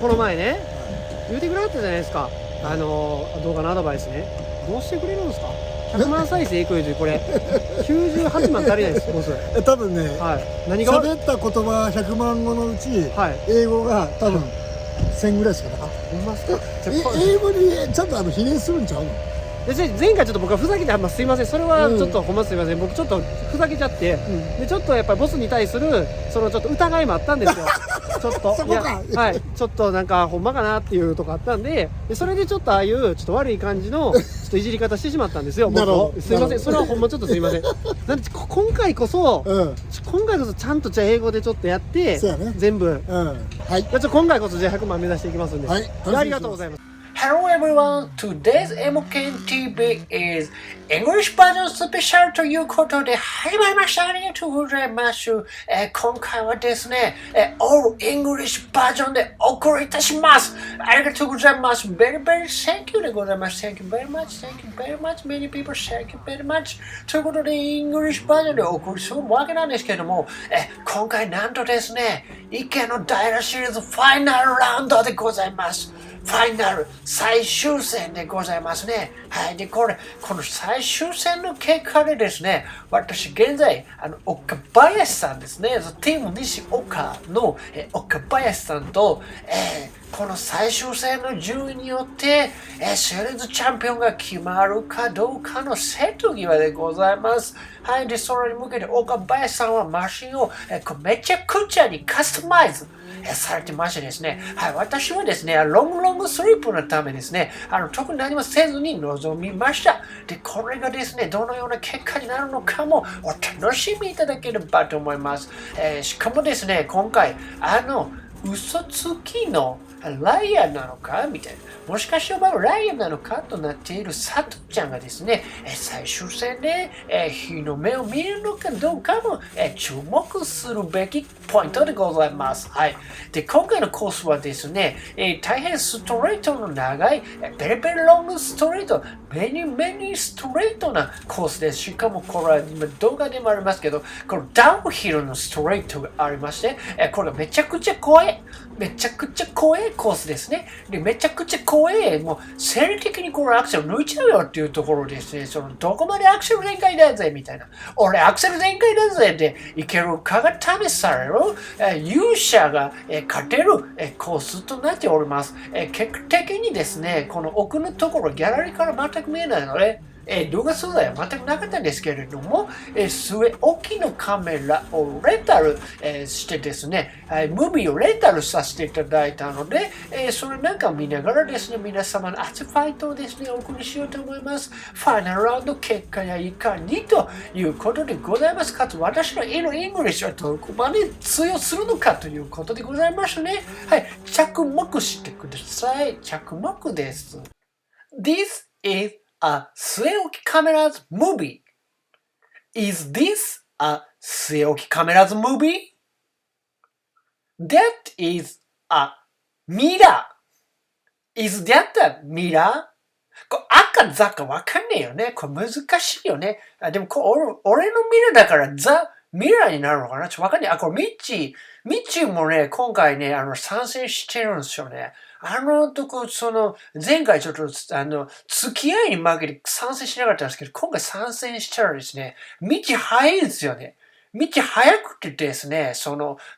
この前ね、言うてくれはったじゃないですか。動画のアドバイスね。どうしてくれるんですか。100万再生いくでこれ98万足りないです、ボス。多分ね、何が喋った言葉100万語のうち、英語が多分1000ぐらいしかなかった。ほんまっすか。英語にちゃんと比例するんちゃうの。前回ちょっと僕はふざけて、すいません、それはちょっとほんますいません、僕ちょっとふざけちゃって、でちょっとやっぱりボスに対するそのちょっと疑いもあったんですよ。ちょっといや、ちょっとなんかほんまかなっていうとこあったんで、それでちょっとああいうちょっと悪い感じのちょっといじり方してしまったんですよ。僕すいません、それはほんまちょっとすいません。なんで今回こそちゃんとじゃあ英語でちょっとやって全部、今回こそじゃあ100万目指していきますんで、ありがとうございます。Hello everyone, today's エモケン TV is English version special ということで始まりました。ありがとうございます。今回はですね、All English バージョンでお送りいたします。ありがとうございます。Very very thank you でございます。Thank you very much, thank you very much, many people, thank you very much ということで English バージョンでお送りするわけなんですけども、今回なんとですね、池の平シリーズファイナルラウンドでございます。ファイナル最終戦でございますね。はい。で、この最終戦の結果でですね、私現在、岡林さんですね、チーム西岡の、岡林さんと、この最終戦の順位によって、シリーズチャンピオンが決まるかどうかの瀬戸際でございます。はい。で、それに向けて岡林さんはマシンを、めちゃくちゃにカスタマイズされてましてですね、はい、私はですね、ロングスリープのためですね、特に何もせずに臨みました。で、これがですね、どのような結果になるのかもお楽しみいただければと思います。しかもですね、今回、嘘つきのライアーなのかみたいな。もしかしたらライアーなのかとなっている佐藤ちゃんがですね、最終戦で日の目を見るのかどうかも注目するべきポイントでございます。はい。で、今回のコースはですね、大変ストレートの長い、ベリベリロングストレート、メニストレートなコースです。しかもこれは今動画でもありますけど、このダウンヒルのストレートがありまして、これがめちゃくちゃ怖いコースですね。で、めちゃくちゃ怖い。もう、生理的にこのアクセル抜いちゃうよっていうところですね。どこまでアクセル全開だぜ、みたいな。俺、アクセル全開だぜっていけるかが試される、勇者が勝てるコースとなっております。結果的にですね、この奥のところ、ギャラリーから全く見えないので、動画素材は全くなかったんですけれども、据え置きのカメラをレンタル、してですね、ムービーをレンタルさせていただいたので、それなんか見ながらですね、皆様の熱いファイトをですね、お送りしようと思います。ファイナルラウンド結果やいかにということでございます。かつ私のイングリッシュはどこまで通用するのかということでございますね。はい、着目してください。着目です。This is a 据え置きカメラズ movie. Is this a 据え置きカメラズ movie? That is a mirror. Is that a mirror? これ赤ザかわかんねえよね。これ難しいよね。でも俺のミラーだからザ・ミラーになるのかなちょっとわかんない。これミッチーもね、今回ね、参戦してるんですよね。前回ちょっと、付き合いに負けて参戦しなかったんですけど、今回参戦したらですね、道早いんですよね。道早くてですね、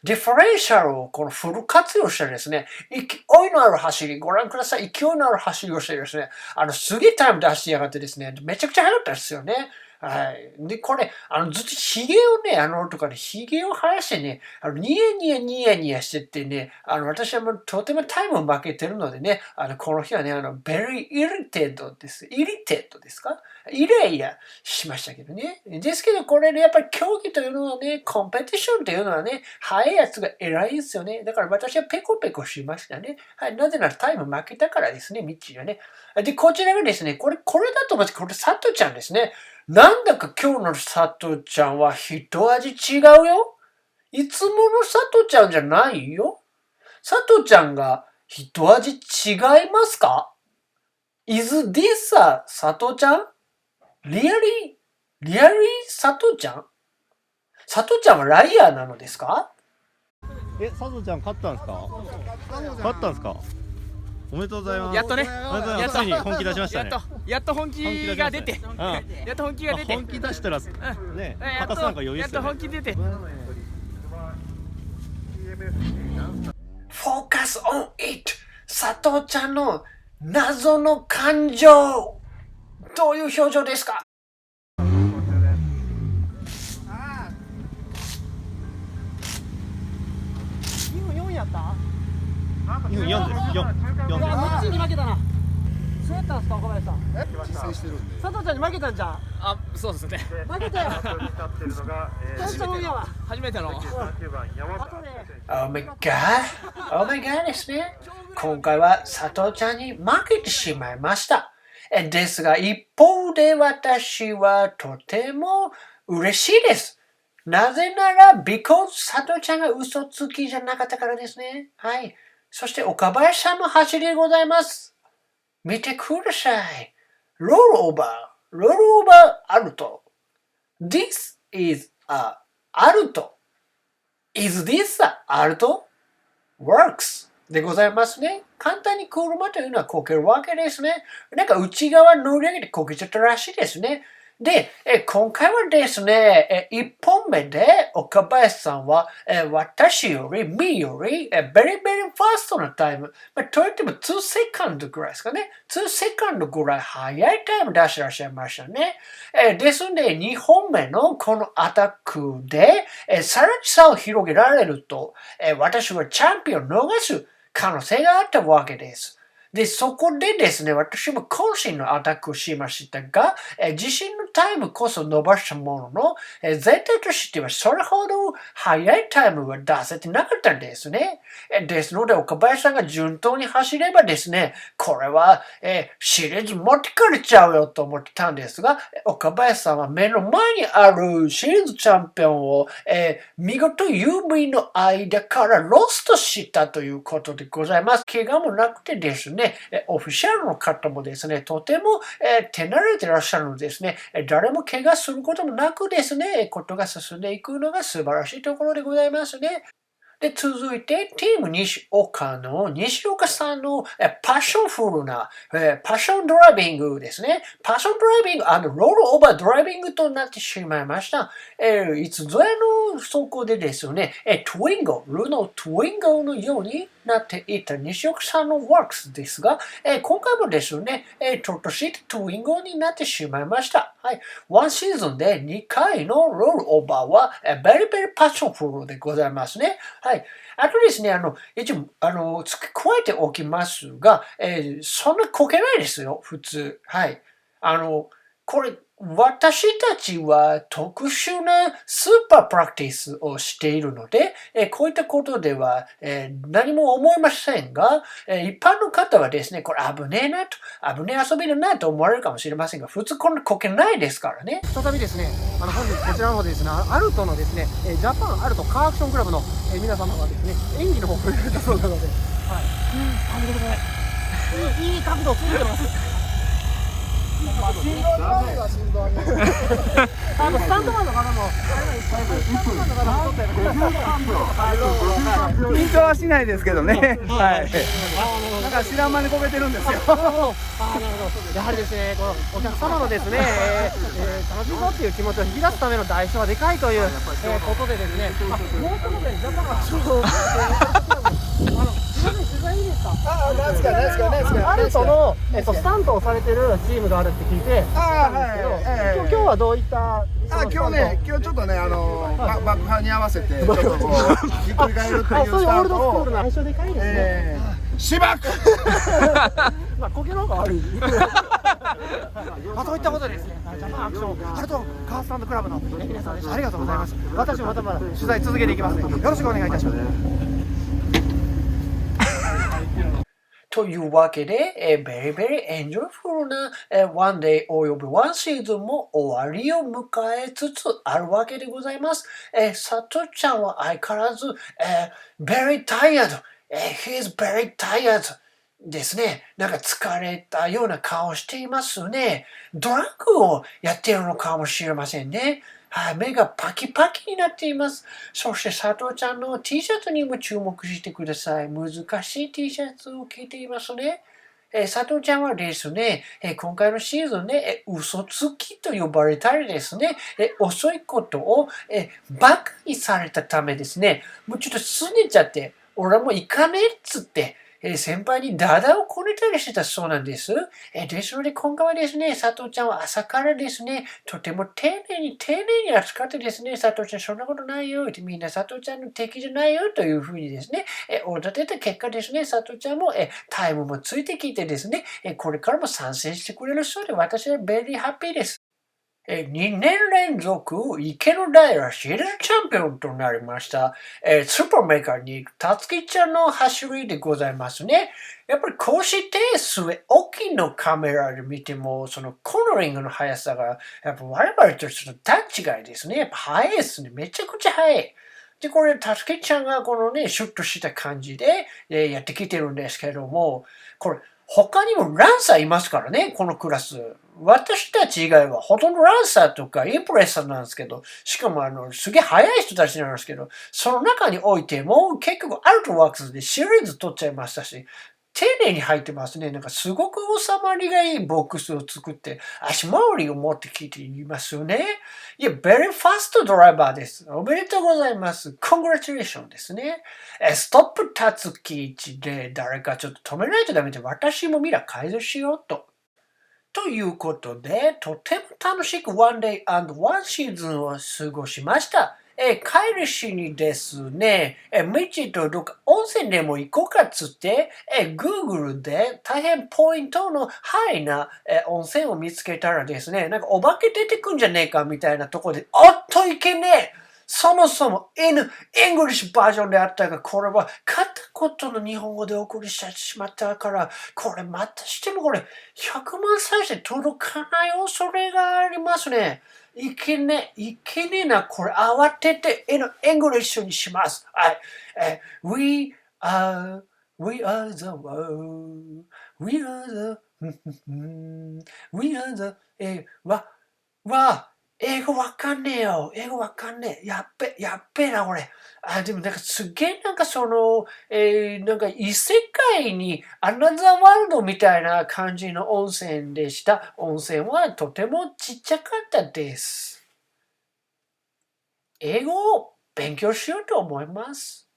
ディファレンシャルをこのフル活用してですね、勢いのある走り、ご覧ください。勢いのある走りをしてですね、すげえタイム出してやがってですね、めちゃくちゃ速かったですよね。はい。で、これ、ずっと髭をね、とかね、髭を生やしてね、ニヤニヤしてってね、私はもうとてもタイム負けてるのでね、この日はね、very irritated です。irritated ですかイライラしましたけどね。ですけど、これね、やっぱり競技というのはね、コンペティションというのはね、速いやつが偉いんですよね。だから私はペコペコしましたね。はい。なぜならタイム負けたからですね、ミッチーがね。で、こちらがですね、これだと思います。これ、佐藤ちゃんですね。なんだか今日の佐藤ちゃんは一味違うよ。いつもの佐藤ちゃんじゃないよ。佐藤ちゃんが一味違いますか？ Is this a 佐藤ちゃん？ Really? 佐藤ちゃん？佐藤ちゃんはライアーなのですか？佐藤ちゃん勝ったんですか？勝ったんですか？おめでとうございます。やっとね。やっとに本気出しましたね。やっと本気が出て。やっと本気が出て。本気出したらね、高さなんか余裕ですよね。やっと本気出て。Focus on it! 佐藤ちゃんの謎の感情。どういう表情ですか2分4やった？ 2分4です。4。いや、6チに負けたな。そうやったんですか、岡林さん。実践してるんで。佐藤ちゃんに負けたんじゃん。あ、そうですね。負けたよ。初めての。Oh my god! Oh my god ですね。今回は佐藤ちゃんに負けてしまいました。ですが、一方で私はとても嬉しいです。なぜなら、because 佐藤ちゃんが嘘つきじゃなかったからですね。はい。そして、岡林さんの走りでございます。見てください。ロールオーバーアルト。This is a アルト。Is this a アルト ?Works でございますね。簡単に車というのはこけるわけですね。なんか内側乗り上げてこけちゃったらしいですね。で、今回はですね、1本目で岡林さんは、私より、me より、very fast なタイム、といっても2セカンドぐらいですかね。2セカンドぐらい速いタイム出してらっしゃいましたね。ですので、2本目のこのアタックで、さらに差を広げられると、私はチャンピオンを逃す可能性があったわけです。で、そこでですね、私も渾身のアタックをしましたが、自身のタイムこそ伸ばしたものの、全体としてはそれほど速いタイムは出せてなかったんですね。ですので、岡林さんが順当に走ればですね、これは、シリーズ持ってかれちゃうよと思ってたんですが、岡林さんは目の前にあるシリーズチャンピオンを、見事指の間からロストしたということでございます。怪我もなくてですね、オフィシャルの方もですね、とても、手慣れてらっしゃるのですね、誰も怪我することもなくですね、ことが進んでいくのが素晴らしいところでございますね。で、続いて、チーム西岡の西岡さんのパッションフルな、パッションドライビングですね。パッションドライビング、ロールオーバードライビングとなってしまいました。いつぞやの走行でですね、トゥインゴ、ルノートゥインゴのようになっていた西岡さんのワークスですが、今回もですね、ちょっとしてトゥインゴになってしまいました。はい。ワンシーズンで2回のロールオーバーは、ベリベリパッションフルでございますね。はい。あとですね、一応、付け加えておきますが、そんなこけないですよ、普通。はい。これ、私たちは特殊なスーパープラクティスをしているので、こういったことでは、何も思いませんが、一般の方はですね、これ危ねえなと、危ねえ遊びだなと思われるかもしれませんが、普通こんなこけないですからね。再びですね、本日こちらの方でですね、アルトのですね、ジャパンアルトカーアクションクラブの、皆様がですね、演技の方をくれたそうなので、はい。見てください。いい角度をついてます。スタントマンの方も、緊張はしないですけどね。はい。なんか知らん間にこけてるんですよ。なるほど。やはりですね、このお客様のですね、楽しいぞっていう気持ちを引き出すための代償はでかいということでですね、もう一つでジャパンアクション取材いいですか？ナイスか。アルトのスタントをされてるチームがあるって聞いて、今日はどういった？今日ちょっとね、爆破に合わせてちょっとこうひっくり返るっていうスタントを、そういうオールドスクールな相性でかいですね。しばく。まあこけの方が悪い。そういったことでですね、ジャパンアクションアルトカースタンドクラブの皆さんです。ありがとうございます。私もまた取材続けていきますので、よろしくお願いいたします。というわけで、very very enjoyful な、ワンデーおよびワンシーズンも終わりを迎えつつあるわけでございます。佐藤ちゃんは相変わらず、very tired、he is very tired ですね。なんか疲れたような顔をしていますね。ドラッグをやっているのかもしれませんね。はい、目がパキパキになっています。そして佐藤ちゃんの T シャツにも注目してください。難しい T シャツを着ていますね。佐藤ちゃんはですね、今回のシーズンね、嘘つきと呼ばれたりですね、遅いことを、バカにされたためですね、もうちょっと拗ねちゃって、俺はもう行かねえっつって、先輩にダダをこねたりしてたそうなんです。ですので今回はですね、佐藤ちゃんは朝からですね、とても丁寧に扱ってですね、佐藤ちゃんそんなことないよってみんな佐藤ちゃんの敵じゃないよというふうにですね、お立てた結果ですね、佐藤ちゃんもタイムもついてきてですね、これからも参戦してくれるそうで私はベリーハッピーです。2年連続池の平シリーズチャンピオンとなりました。スーパーメーカーにたつきちゃんの走りでございますね。やっぱりこうして大きのカメラで見ても、そのコーナリングの速さが、やっぱ我々とちょっと段違いですね。やっぱ速いですね。めちゃくちゃ速い。で、これ、たつきちゃんがこのね、シュッとした感じで、やってきてるんですけども、これ、他にもランサーいますからね、このクラス。私たち以外はほとんどランサーとかインプレッサーなんですけど、しかもすげえ速い人たちなんですけど、その中においても結局アルトワークスでシリーズ取っちゃいましたし、丁寧に入ってますね。なんかすごく収まりがいいボックスを作って、足回りを持ってきていますよね。いや、very fast ドライバーです。おめでとうございます。congratulations ですね。ストップ立つキーで誰かちょっと止めないとダメで、私もミラ改造しようと。ということで、とても楽しくワンデイ&ワンシーズンを過ごしました。帰りしにですね、道とどっか温泉でも行こうかっつって、Google で大変ポイントのハイな、温泉を見つけたらですね、なんかお化け出てくんじゃねえかみたいなところで、おっといけねえそもそもエングリッシュバージョンであったが、これは片言の日本語でお送りしてしまったから、これまたしてもこれ100万再生届かない恐れがありますね。いけねえな、これ慌ててエングリッシュにします。はい。We are the world. We are the,英語わかんねえよ。英語わかんねえ。やっべえな、これ。でもなんかすげえなんかなんか異世界にアナザーワールドみたいな感じの温泉でした。温泉はとてもちっちゃかったです。英語を勉強しようと思います。